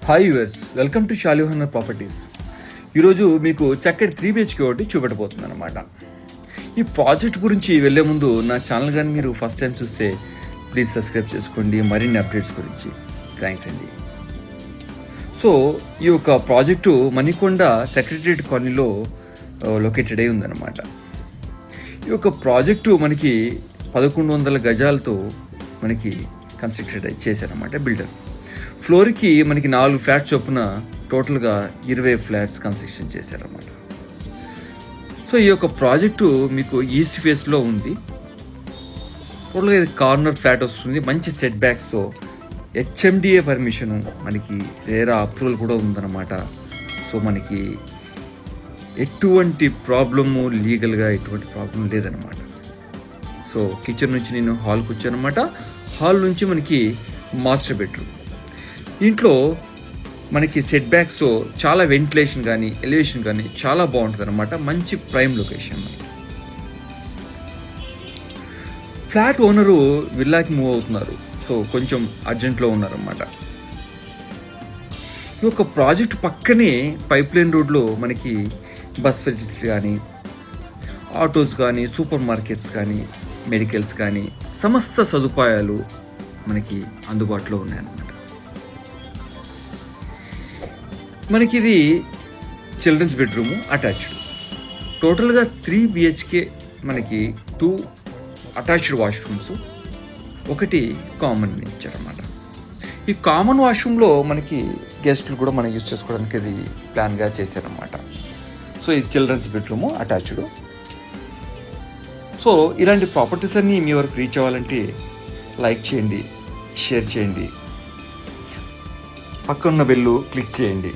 Hi viewers, welcome to Shalihona properties. ఈరోజు మీకు చక్కటి 3 BHK ఒకటి చూపెట్టబోతున్నాను అనమాట. ఈ ప్రాజెక్ట్ గురించి వెళ్ళే ముందు నా ఛానల్ కానీ మీరు ఫస్ట్ టైం చూస్తే ప్లీజ్ సబ్స్క్రైబ్ చేసుకోండి మరిన్ని అప్డేట్స్ గురించి. థ్యాంక్స్ అండి. సో ఈ యొక్క ప్రాజెక్టు మణికొండ సెక్రటరియట్ కాలనీలో లొకేటెడ్ అయి ఉందన్నమాట. ఈ యొక్క ప్రాజెక్టు మనకి 1100 గజాలతో మనకి కన్స్ట్రక్టెడ్ చేశారన్నమాట బిల్డర్. ఫ్లోర్కి మనకి 4 ఫ్లాట్స్ చొప్పున టోటల్గా 20 ఫ్లాట్స్ కన్స్ట్రక్షన్ చేశారన్నమాట. సో ఈ యొక్క ప్రాజెక్టు మీకు ఈస్ట్ ఫేస్లో ఉంది. టోటల్గా ఇది కార్నర్ ఫ్లాట్ వస్తుంది. మంచి సెట్ బ్యాక్స్తో HMDA పర్మిషను, మనకి రేరా అప్రూవల్ కూడా ఉందన్నమాట. సో మనకి ఎటువంటి ప్రాబ్లము లీగల్గా ఎటువంటి ప్రాబ్లం లేదనమాట. సో కిచెన్ నుంచి నేను హాల్కి వచ్చానమాట. హాల్ నుంచి మనకి మాస్టర్ బెడ్రూమ్. ఇంట్లో మనకి సెట్ బ్యాక్స్తో చాలా వెంటిలేషన్ కానీ ఎలివేషన్ కానీ చాలా బాగుంటుంది అనమాట. మంచి ప్రైమ్ లొకేషన్. ఫ్లాట్ ఓనరు విల్లాకి మూవ్ అవుతున్నారు. సో కొంచెం అర్జెంట్లో ఉన్నారన్నమాట. ఈ యొక్క ప్రాజెక్ట్ పక్కనే పైప్ లైన్ రోడ్లో మనకి బస్ ఫెసిలిటీస్ కానీ, ఆటోస్ కానీ, సూపర్ మార్కెట్స్ కానీ, మెడికల్స్ కానీ సమస్త సదుపాయాలు మనకి అందుబాటులో ఉన్నాయన్నమాట. మనకి ఇది చిల్డ్రన్స్ బెడ్రూము అటాచ్డ్. టోటల్గా 3 BHK మనకి 2 అటాచ్డ్ వాష్రూమ్స్, ఒకటి కామన్ ఇచ్చారన్నమాట. ఈ కామన్ వాష్రూమ్లో మనకి గెస్టులు కూడా మనం యూజ్ చేసుకోవడానికి ఇది ప్లాన్గా చేశారన్నమాట. సో ఇది చిల్డ్రన్స్ బెడ్రూము అటాచ్డ్. సో ఇలాంటి ప్రాపర్టీస్ అన్నీ మీ వరకు రీచ్ అవ్వాలంటే లైక్ చేయండి, షేర్ చేయండి, పక్కన్న బెల్లు క్లిక్ చేయండి,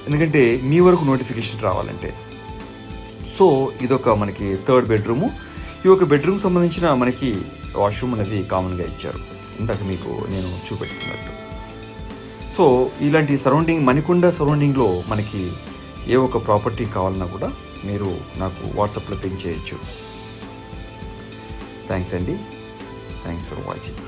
ఎందుకంటే మీ వరకు నోటిఫికేషన్ రావాలంటే. సో ఇదొక మనకి 3rd బెడ్రూము. ఈ ఒక బెడ్రూమ్ సంబంధించిన మనకి వాష్రూమ్ అనేది కామన్గా ఇచ్చారు, ఇందాక మీకు నేను చూపెట్టుకున్నట్టు. సో ఇలాంటి సరౌండింగ్, మణికొండ సరౌండింగ్లో మనకి ఏ ఒక ప్రాపర్టీ కావాలన్నా కూడా మీరు నాకు వాట్సాప్లో పింక్ చేయొచ్చు. థ్యాంక్స్ అండి. Thanks for watching.